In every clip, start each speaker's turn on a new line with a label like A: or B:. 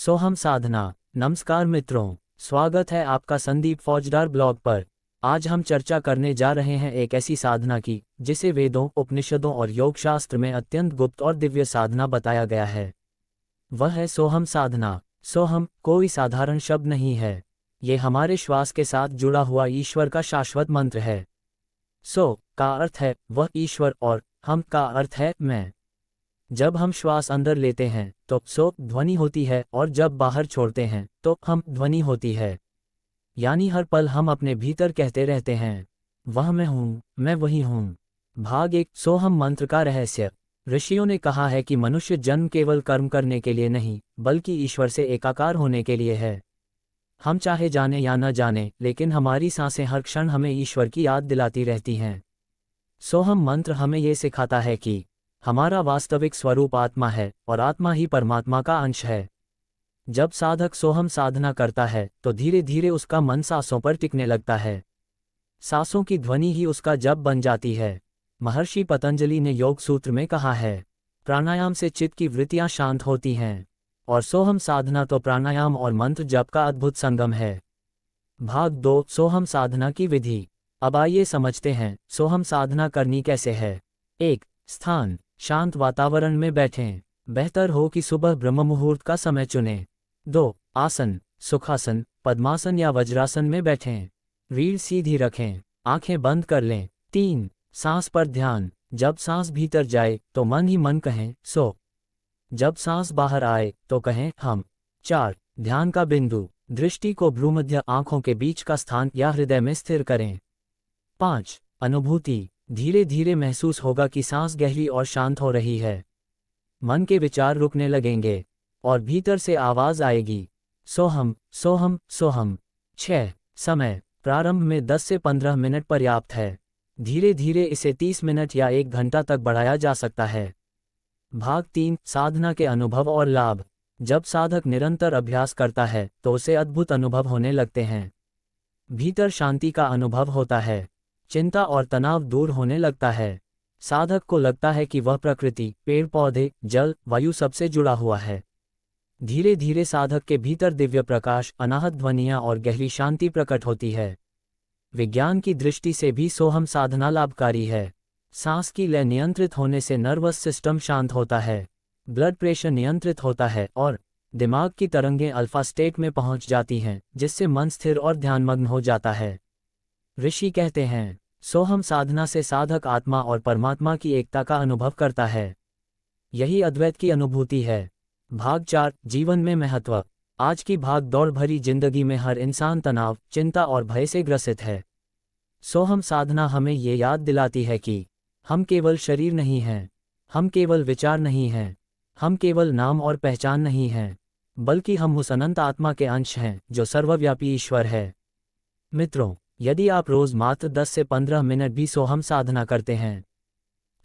A: सोहम साधना। नमस्कार मित्रों, स्वागत है आपका संदीप फौजदार ब्लॉग पर। आज हम चर्चा करने जा रहे हैं एक ऐसी साधना की जिसे वेदों, उपनिषदों और योग शास्त्र में अत्यंत गुप्त और दिव्य साधना बताया गया है। वह है सोहम साधना। सोहम कोई साधारण शब्द नहीं है, ये हमारे श्वास के साथ जुड़ा हुआ ईश्वर का शाश्वत मंत्र है। सो का अर्थ है वह ईश्वर और हम का अर्थ है मैं। जब हम श्वास अंदर लेते हैं तो सो ध्वनि होती है और जब बाहर छोड़ते हैं तो हम ध्वनि होती है। यानी हर पल हम अपने भीतर कहते रहते हैं, वह मैं हूँ, मैं वही हूँ। भाग 1 सोहम मंत्र का रहस्य। ऋषियों ने कहा है कि मनुष्य जन्म केवल कर्म करने के लिए नहीं बल्कि ईश्वर से एकाकार होने के लिए है। हम चाहे जाने या न जाने, लेकिन हमारी सांसें हर क्षण हमें ईश्वर की याद दिलाती रहती हैं। सोहम मंत्र हमें ये सिखाता है कि हमारा वास्तविक स्वरूप आत्मा है और आत्मा ही परमात्मा का अंश है। जब साधक सोहम साधना करता है तो धीरे धीरे उसका मन सांसों पर टिकने लगता है। सांसों की ध्वनि ही उसका जप बन जाती है। महर्षि पतंजलि ने योग सूत्र में कहा है, प्राणायाम से चित्त की वृत्तियां शांत होती हैं, और सोहम साधना तो प्राणायाम और मंत्र जप का अद्भुत संगम है। भाग 2 सोहम साधना की विधि। अब आइए समझते हैं सोहम साधना करनी कैसे है। 1 स्थान। शांत वातावरण में बैठें। बेहतर हो कि सुबह ब्रह्म मुहूर्त का समय चुनें। 2 आसन। सुखासन, पद्मासन या वज्रासन में बैठें। रीढ़ सीधी रखें, आंखें बंद कर लें। 3 सांस पर ध्यान। जब सांस भीतर जाए तो मन ही मन कहें सो। जब सांस बाहर आए तो कहें हम। 4 ध्यान का बिंदु। दृष्टि को भ्रूमध्य आंखों के बीच का स्थान या हृदय में स्थिर करें। 5 अनुभूति। धीरे धीरे महसूस होगा कि सांस गहरी और शांत हो रही है। मन के विचार रुकने लगेंगे और भीतर से आवाज आएगी, सोहम सोहम सोहम। 6 समय। प्रारंभ में 10 से 15 मिनट पर्याप्त है। धीरे धीरे इसे 30 मिनट या 1 घंटा तक बढ़ाया जा सकता है। भाग 3 साधना के अनुभव और लाभ। जब साधक निरंतर अभ्यास करता है तो उसे अद्भुत अनुभव होने लगते हैं। भीतर शांति का अनुभव होता है, चिंता और तनाव दूर होने लगता है। साधक को लगता है कि वह प्रकृति, पेड़ पौधे, जल, वायु सबसे जुड़ा हुआ है। धीरे धीरे साधक के भीतर दिव्य प्रकाश, अनाहत ध्वनियां और गहरी शांति प्रकट होती है। विज्ञान की दृष्टि से भी सोहम साधना लाभकारी है। सांस की लय नियंत्रित होने से नर्वस सिस्टम शांत होता है, ब्लड प्रेशर नियंत्रित होता है और दिमाग की तरंगें अल्फा स्टेट में पहुंच जाती हैं, जिससे मन स्थिर और ध्यानमग्न हो जाता है। ऋषि कहते हैं, सोहम साधना से साधक आत्मा और परमात्मा की एकता का अनुभव करता है। यही अद्वैत की अनुभूति है। भाग 4 जीवन में महत्व। आज की भाग दौड़ भरी जिंदगी में हर इंसान तनाव, चिंता और भय से ग्रसित है। सोहम साधना हमें ये याद दिलाती है कि हम केवल शरीर नहीं हैं, हम केवल विचार नहीं हैं, हम केवल नाम और पहचान नहीं हैं, बल्कि हम उस अनंत आत्मा के अंश हैं जो सर्वव्यापी ईश्वर है। मित्रों, यदि आप रोज मात्र 10 से 15 मिनट भी सोहम साधना करते हैं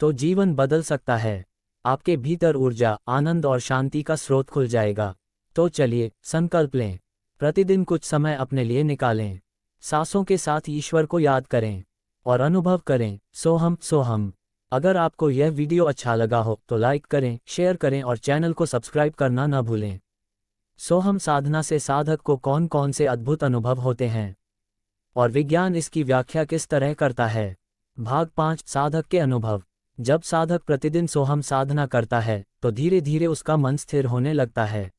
A: तो जीवन बदल सकता है। आपके भीतर ऊर्जा, आनंद और शांति का स्रोत खुल जाएगा। तो चलिए संकल्प लें, प्रतिदिन कुछ समय अपने लिए निकालें, सांसों के साथ ईश्वर को याद करें और अनुभव करें सोहम सोहम। अगर आपको यह वीडियो अच्छा लगा हो तो लाइक करें, शेयर करें और चैनल को सब्सक्राइब करना न भूलें। सोहम साधना से साधक को कौन कौन से अद्भुत अनुभव होते हैं और विज्ञान इसकी व्याख्या किस तरह करता है। भाग 5 साधक के अनुभव। जब साधक प्रतिदिन सोहम साधना करता है तो धीरे धीरे उसका मन स्थिर होने लगता है।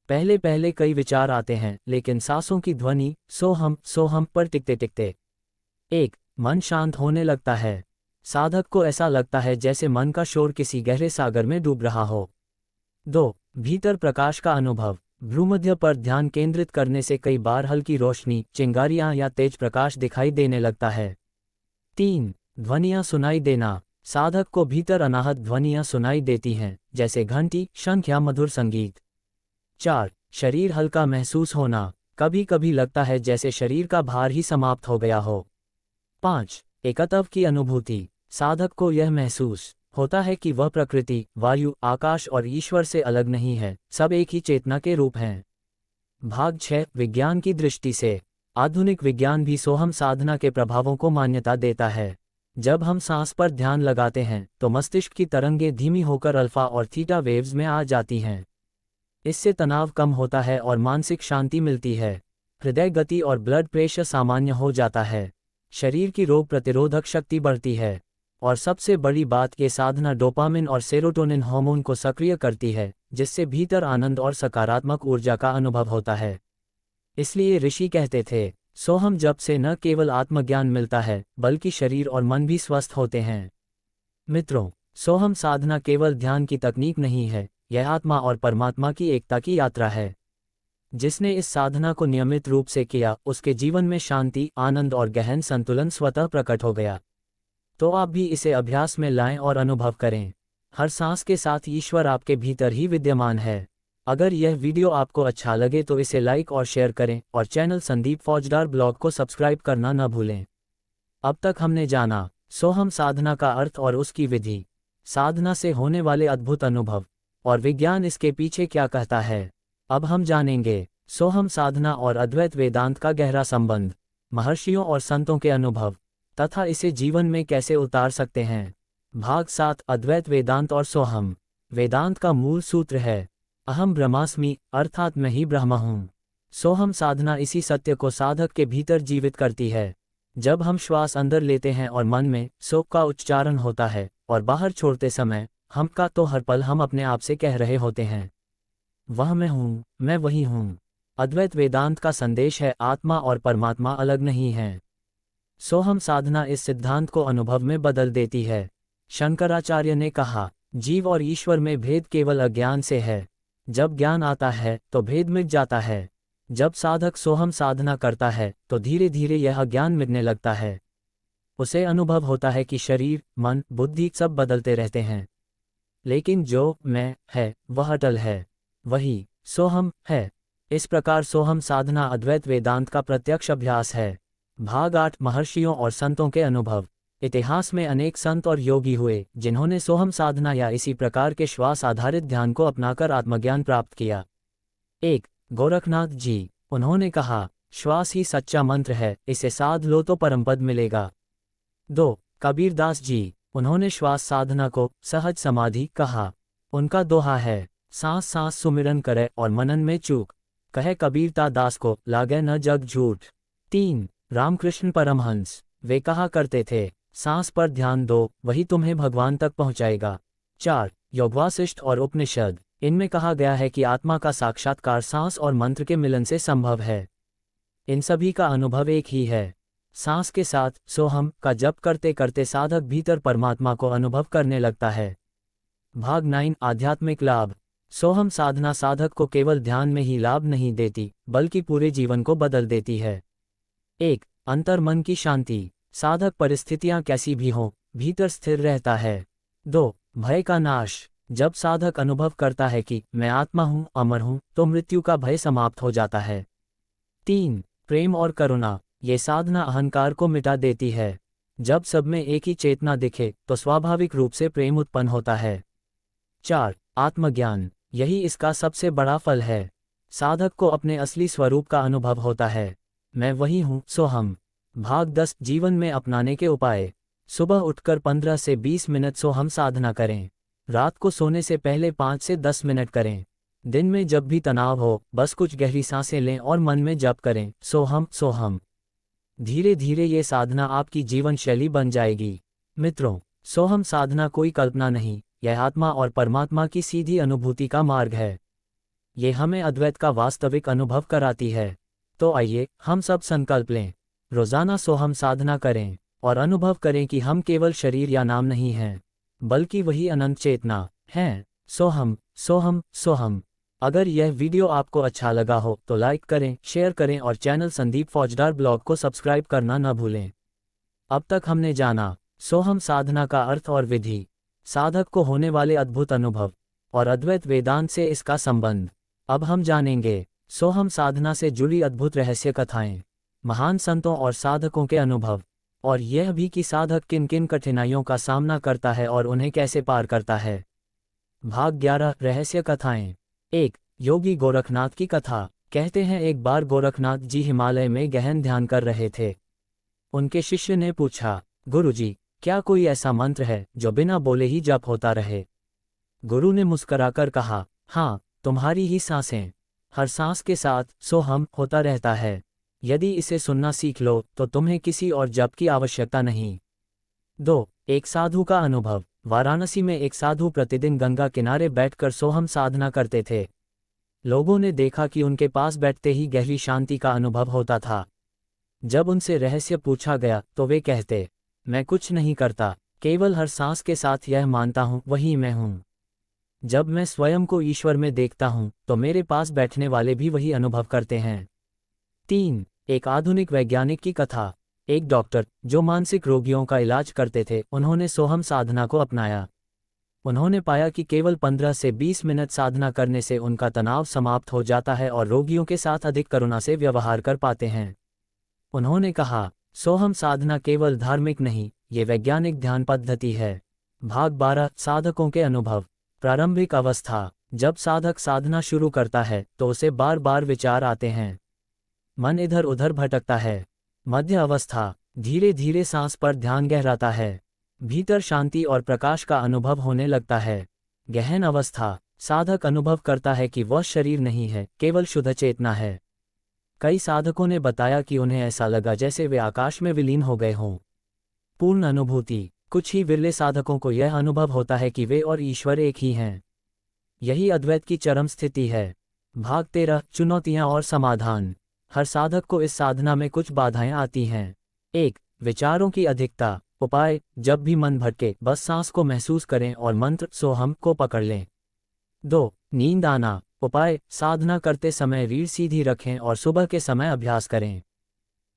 A: पहले पहले कई विचार आते हैं, लेकिन सांसों की ध्वनि सोहम सोहम पर टिकते टिकते 1 मन शांत होने लगता है। साधक को ऐसा लगता है जैसे मन का शोर किसी गहरे सागर में डूब रहा हो। 2 भीतर प्रकाश का अनुभव। भ्रूमध्य पर ध्यान केंद्रित करने से कई बार हल्की रोशनी, चिंगारियां या तेज प्रकाश दिखाई देने लगता है। 3 ध्वनियां सुनाई देना। साधक को भीतर अनाहत ध्वनियां सुनाई देती हैं, जैसे घंटी, शंख या मधुर संगीत। 4 शरीर हल्का महसूस होना। कभी कभी लगता है जैसे शरीर का भार ही समाप्त हो गया हो। 5 एकत्व की अनुभूति। साधक को यह महसूस होता है कि वह प्रकृति, वायु, आकाश और ईश्वर से अलग नहीं है, सब एक ही चेतना के रूप हैं। भाग 6 विज्ञान की दृष्टि से। आधुनिक विज्ञान भी सोहम साधना के प्रभावों को मान्यता देता है। जब हम सांस पर ध्यान लगाते हैं तो मस्तिष्क की तरंगें धीमी होकर अल्फा और थीटा वेव्स में आ जाती हैं। इससे तनाव कम होता है और मानसिक शांति मिलती है। हृदय गति और ब्लड प्रेशर सामान्य हो जाता है। शरीर की रोग प्रतिरोधक शक्ति बढ़ती है। और सबसे बड़ी बात, ये साधना डोपामिन और सेरोटोनिन हार्मोन को सक्रिय करती है, जिससे भीतर आनंद और सकारात्मक ऊर्जा का अनुभव होता है। इसलिए ऋषि कहते थे, सोहम जप से न केवल आत्मज्ञान मिलता है, बल्कि शरीर और मन भी स्वस्थ होते हैं। मित्रों, सोहम साधना केवल ध्यान की तकनीक नहीं है, यह आत्मा और परमात्मा की एकता की यात्रा है। जिसने इस साधना को नियमित रूप से किया, उसके जीवन में शांति, आनंद और गहन संतुलन स्वतः प्रकट हो गया। तो आप भी इसे अभ्यास में लाएं और अनुभव करें। हर सांस के साथ ईश्वर आपके भीतर ही विद्यमान है। अगर यह वीडियो आपको अच्छा लगे तो इसे लाइक और शेयर करें और चैनल संदीप फौजदार ब्लॉग को सब्सक्राइब करना न भूलें। अब तक हमने जाना सोहम साधना का अर्थ और उसकी विधि, साधना से होने वाले अद्भुत अनुभव और विज्ञान इसके पीछे क्या कहता है। अब हम जानेंगे सोहम साधना और अद्वैत वेदांत का गहरा संबंध, महर्षियों और संतों के अनुभव तथा इसे जीवन में कैसे उतार सकते हैं। भाग 7, अद्वैत वेदांत और सोहम। वेदांत का मूल सूत्र है अहम ब्रह्मास्मि, अर्थात मैं ही ब्रह्म हूँ। सोहम साधना इसी सत्य को साधक के भीतर जीवित करती है। जब हम श्वास अंदर लेते हैं और मन में सो का उच्चारण होता है और बाहर छोड़ते समय हम का, तो हर पल हम अपने आप से कह रहे होते हैं, वह मैं हूँ, मैं वही हूँ। अद्वैत वेदांत का संदेश है आत्मा और परमात्मा अलग नहीं हैं। सोहम साधना इस सिद्धांत को अनुभव में बदल देती है। शंकराचार्य ने कहा, जीव और ईश्वर में भेद केवल अज्ञान से है। जब ज्ञान आता है तो भेद मिट जाता है। जब साधक सोहम साधना करता है तो धीरे धीरे यह अज्ञान मिटने लगता है। उसे अनुभव होता है कि शरीर, मन, बुद्धि सब बदलते रहते हैं, लेकिन जो मैं है वह अटल है, वही सोहम है। इस प्रकार सोहम साधना अद्वैत वेदांत का प्रत्यक्ष अभ्यास है। भाग 8, महर्षियों और संतों के अनुभव। इतिहास में अनेक संत और योगी हुए जिन्होंने सोहम साधना या इसी प्रकार के श्वास आधारित ध्यान को अपनाकर आत्मज्ञान प्राप्त किया। 1. गोरखनाथ जी। उन्होंने कहा, श्वास ही सच्चा मंत्र है, इसे साध लो तो परमपद मिलेगा। 2. कबीरदास जी। उन्होंने श्वास साधना को सहज समाधि कहा। उनका दोहा है, सांस सांस सुमिरन करे और मनन में चूक, कहे कबीरता दास को लागे न जग झूठ। 3. रामकृष्ण परमहंस। वे कहा करते थे, सांस पर ध्यान दो, वही तुम्हें भगवान तक पहुंचाएगा। 4. योगवासिष्ठ और उपनिषद। इनमें कहा गया है कि आत्मा का साक्षात्कार सांस और मंत्र के मिलन से संभव है। इन सभी का अनुभव एक ही है। सांस के साथ सोहम का जप करते करते साधक भीतर परमात्मा को अनुभव करने लगता है। भाग 9, आध्यात्मिक लाभ। सोहम साधना साधक को केवल ध्यान में ही लाभ नहीं देती, बल्कि पूरे जीवन को बदल देती है। 1. अंतर्मन की शांति। साधक परिस्थितियां कैसी भी हों, भीतर स्थिर रहता है। 2. भय का नाश। जब साधक अनुभव करता है कि मैं आत्मा हूँ, अमर हूँ, तो मृत्यु का भय समाप्त हो जाता है। 3. प्रेम और करुणा। ये साधना अहंकार को मिटा देती है। जब सब में एक ही चेतना दिखे तो स्वाभाविक रूप से प्रेम उत्पन्न होता है। 4. आत्मज्ञान। यही इसका सबसे बड़ा फल है। साधक को अपने असली स्वरूप का अनुभव होता है, मैं वही हूँ, सोहम। भाग 10, जीवन में अपनाने के उपाय। सुबह उठकर 15 से 20 मिनट सोहम साधना करें। रात को सोने से पहले 5 से 10 मिनट करें। दिन में जब भी तनाव हो, बस कुछ गहरी सांसें लें और मन में जप करें, सोहम सोहम। धीरे धीरे ये साधना आपकी जीवन शैली बन जाएगी। मित्रों, सोहम साधना कोई कल्पना नहीं, यह आत्मा और परमात्मा की सीधी अनुभूति का मार्ग है। ये हमें अद्वैत का वास्तविक अनुभव कराती है। तो आइए हम सब संकल्प लें, रोजाना सोहम साधना करें और अनुभव करें कि हम केवल शरीर या नाम नहीं हैं, बल्कि वही अनंत चेतना हैं। सोहम सोहम सोहम। अगर यह वीडियो आपको अच्छा लगा हो तो लाइक करें, शेयर करें और चैनल संदीप फौजदार ब्लॉग को सब्सक्राइब करना न भूलें। अब तक हमने जाना सोहम साधना का अर्थ और विधि, साधक को होने वाले अद्भुत अनुभव और अद्वैत वेदांत से इसका संबंध। अब हम जानेंगे सोहम साधना से जुड़ी अद्भुत रहस्य कथाएं, महान संतों और साधकों के अनुभव, और यह भी कि साधक किन किन कठिनाइयों का सामना करता है और उन्हें कैसे पार करता है। भाग 11, रहस्य कथाएं। 1. योगी गोरखनाथ की कथा। कहते हैं एक बार गोरखनाथ जी हिमालय में गहन ध्यान कर रहे थे। उनके शिष्य ने पूछा, गुरुजी, क्या कोई ऐसा मंत्र है जो बिना बोले ही जप होता रहे? गुरु ने मुस्कुराकर कहा, हाँ, तुम्हारी ही सांसें। हर सांस के साथ सोहम होता रहता है। यदि इसे सुनना सीख लो तो तुम्हें किसी और जप की आवश्यकता नहीं। 2. एक साधु का अनुभव। वाराणसी में एक साधु प्रतिदिन गंगा किनारे बैठकर सोहम साधना करते थे। लोगों ने देखा कि उनके पास बैठते ही गहरी शांति का अनुभव होता था। जब उनसे रहस्य पूछा गया तो वे कहते, मैं कुछ नहीं करता, केवल हर सांस के साथ यह मानता हूँ वही मैं हूँ। जब मैं स्वयं को ईश्वर में देखता हूँ तो मेरे पास बैठने वाले भी वही अनुभव करते हैं। 3. एक आधुनिक वैज्ञानिक की कथा। एक डॉक्टर जो मानसिक रोगियों का इलाज करते थे, उन्होंने सोहम साधना को अपनाया। उन्होंने पाया कि केवल 15 से 20 मिनट साधना करने से उनका तनाव समाप्त हो जाता है और रोगियों के साथ अधिक करुणा से व्यवहार कर पाते हैं। उन्होंने कहा, सोहम साधना केवल धार्मिक नहीं, ये वैज्ञानिक ध्यान पद्धति है। भाग 12 साधकों के अनुभव। प्रारंभिक अवस्था। जब साधक साधना शुरू करता है तो उसे बार बार विचार आते हैं। मन इधर उधर भटकता है। मध्य अवस्था। धीरे धीरे सांस पर ध्यान गहराता है। भीतर शांति और प्रकाश का अनुभव होने लगता है। गहन अवस्था। साधक अनुभव करता है कि वह शरीर नहीं है, केवल शुद्ध चेतना है। कई साधकों ने बताया कि उन्हें ऐसा लगा जैसे वे आकाश में विलीन हो गए हों। पूर्ण अनुभूति। कुछ ही विरले साधकों को यह अनुभव होता है कि वे और ईश्वर एक ही हैं। यही अद्वैत की चरम स्थिति है। भाग 13 चुनौतियां और समाधान। हर साधक को इस साधना में कुछ बाधाएं आती हैं। 1. विचारों की अधिकता। उपाय। जब भी मन भटके बस सांस को महसूस करें और मंत्र सोहम को पकड़ लें। 2. नींद आना। उपाय। साधना करते समय रीढ़ सीधी रखें और सुबह के समय अभ्यास करें।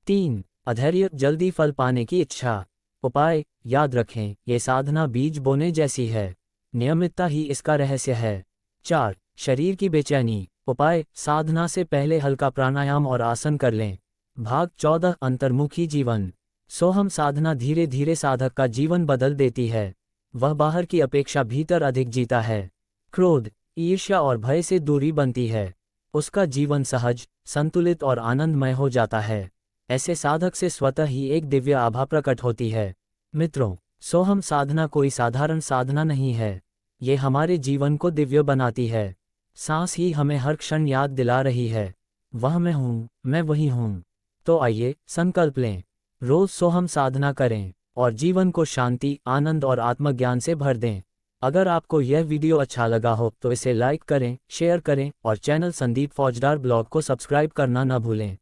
A: 3. अधैर्य। जल्दी फल पाने की इच्छा। उपाय। याद रखें, ये साधना बीज बोने जैसी है। नियमितता ही इसका रहस्य है। 4. शरीर की बेचैनी। उपाय। साधना से पहले हल्का प्राणायाम और आसन कर लें। भाग 14 अंतर्मुखी जीवन। सोहम साधना धीरे धीरे साधक का जीवन बदल देती है। वह बाहर की अपेक्षा भीतर अधिक जीता है। क्रोध, ईर्ष्या और भय से दूरी बनती है। उसका जीवन सहज, संतुलित और आनंदमय हो जाता है। ऐसे साधक से स्वतः ही एक दिव्य आभा प्रकट होती है। मित्रों, सोहम साधना कोई साधारण साधना नहीं है। ये हमारे जीवन को दिव्य बनाती है। सांस ही हमें हर क्षण याद दिला रही है, वह मैं हूँ, मैं वही हूँ। तो आइए संकल्प लें, रोज सोहम साधना करें और जीवन को शांति, आनंद और आत्मज्ञान से भर दें। अगर आपको यह वीडियो अच्छा लगा हो तो इसे लाइक करें, शेयर करें और चैनल संदीप फौजदार ब्लॉग को सब्सक्राइब करना न भूलें।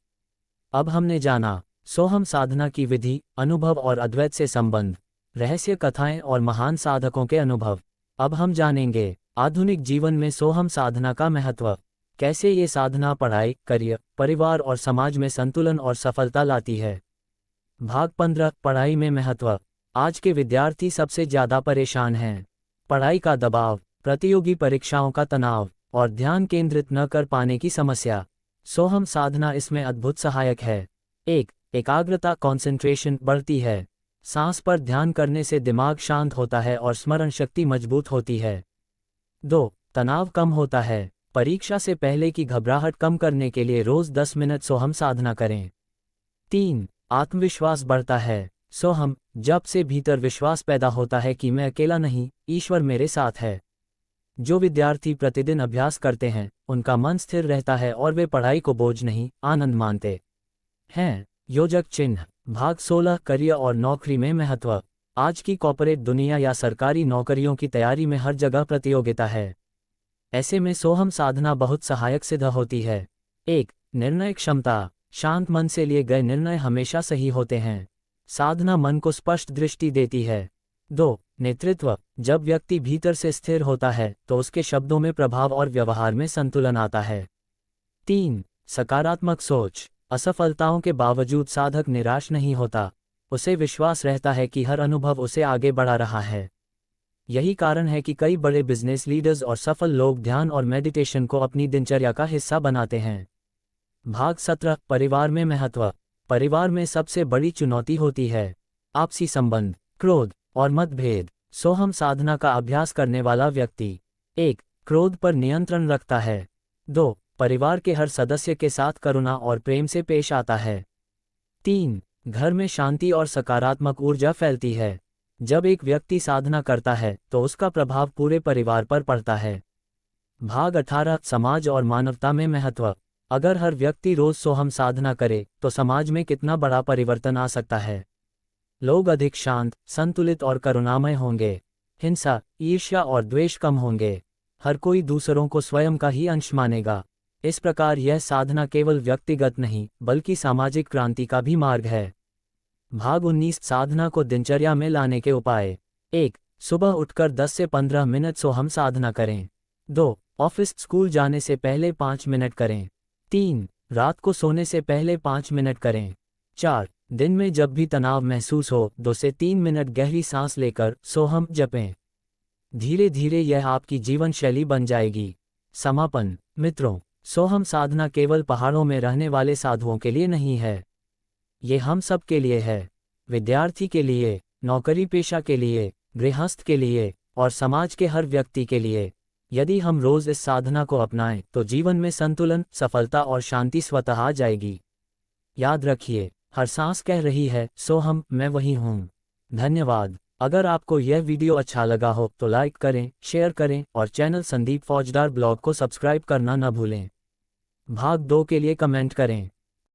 A: अब हमने जाना सोहम साधना की विधि, अनुभव और अद्वैत से संबंध, रहस्य कथाएं और महान साधकों के अनुभव। अब हम जानेंगे आधुनिक जीवन में सोहम साधना का महत्व, कैसे ये साधना पढ़ाई, करियर, परिवार और समाज में संतुलन और सफलता लाती है। भाग 15 पढ़ाई में महत्व। आज के विद्यार्थी सबसे ज्यादा परेशान हैं। पढ़ाई का दबाव, प्रतियोगी परीक्षाओं का तनाव और ध्यान केंद्रित न कर पाने की समस्या। सोहम साधना इसमें अद्भुत सहायक है। 1. एकाग्रता कंसंट्रेशन बढ़ती है। सांस पर ध्यान करने से दिमाग शांत होता है और स्मरण शक्ति मजबूत होती है। 2. तनाव कम होता है। परीक्षा से पहले की घबराहट कम करने के लिए रोज 10 मिनट सोहम साधना करें। 3. आत्मविश्वास बढ़ता है। सोहम जप से भीतर विश्वास पैदा होता है कि मैं अकेला नहीं, ईश्वर मेरे साथ है। जो विद्यार्थी प्रतिदिन अभ्यास करते हैं उनका मन स्थिर रहता है और वे पढ़ाई को बोझ नहीं, आनंद मानते हैं। योजक चिन्ह। भाग 16 करियर और नौकरी में महत्व। आज की कॉर्पोरेट दुनिया या सरकारी नौकरियों की तैयारी में हर जगह प्रतियोगिता है। ऐसे में सोहम साधना बहुत सहायक सिद्ध होती है। 1. निर्णय क्षमता। शांत मन से लिए गए निर्णय हमेशा सही होते हैं। साधना मन को स्पष्ट दृष्टि देती है। 2. नेतृत्व। जब व्यक्ति भीतर से स्थिर होता है तो उसके शब्दों में प्रभाव और व्यवहार में संतुलन आता है। 3. सकारात्मक सोच। असफलताओं के बावजूद साधक निराश नहीं होता, उसे विश्वास रहता है कि हर अनुभव उसे आगे बढ़ा रहा है। यही कारण है कि कई बड़े बिजनेस लीडर्स और सफल लोग ध्यान और मेडिटेशन को अपनी दिनचर्या का हिस्सा बनाते हैं। भाग 17 परिवार में महत्व। परिवार में सबसे बड़ी चुनौती होती है आपसी संबंध, क्रोध और मतभेद। सोहम साधना का अभ्यास करने वाला व्यक्ति 1. क्रोध पर नियंत्रण रखता है। 2. परिवार के हर सदस्य के साथ करुणा और प्रेम से पेश आता है। 3. घर में शांति और सकारात्मक ऊर्जा फैलती है। जब एक व्यक्ति साधना करता है तो उसका प्रभाव पूरे परिवार पर पड़ता है। भाग 18 समाज और मानवता में महत्व। अगर हर व्यक्ति रोज सोहम साधना करे तो समाज में कितना बड़ा परिवर्तन आ सकता है। लोग अधिक शांत, संतुलित और करुणामय होंगे। हिंसा, ईर्ष्या और द्वेष कम होंगे। हर कोई दूसरों को स्वयं का ही अंश मानेगा। इस प्रकार यह साधना केवल व्यक्तिगत नहीं बल्कि सामाजिक क्रांति का भी मार्ग है। भाग 19 साधना को दिनचर्या में लाने के उपाय। 1. सुबह उठकर 10 से 15 मिनट सोहम साधना करें। 2. ऑफिस स्कूल जाने से पहले 5 मिनट करें। 3. रात को सोने से पहले 5 मिनट करें। 4. दिन में जब भी तनाव महसूस हो 2 से 3 मिनट गहरी सांस लेकर सोहम जपें। धीरे धीरे यह आपकी जीवन शैली बन जाएगी। समापन। मित्रों, सोहम साधना केवल पहाड़ों में रहने वाले साधुओं के लिए नहीं है। ये हम सब के लिए है। विद्यार्थी के लिए, नौकरी पेशा के लिए, गृहस्थ के लिए और समाज के हर व्यक्ति के लिए। यदि हम रोज इस साधना को अपनाएं तो जीवन में संतुलन, सफलता और शांति स्वतः आ जाएगी। याद रखिए, हर सांस कह रही है सोहम, मैं वही हूँ। धन्यवाद। अगर आपको यह वीडियो अच्छा लगा हो तो लाइक करें, शेयर करें और चैनल संदीप फौजदार ब्लॉग को सब्सक्राइब करना न भूलें। भाग 2 के लिए कमेंट करें।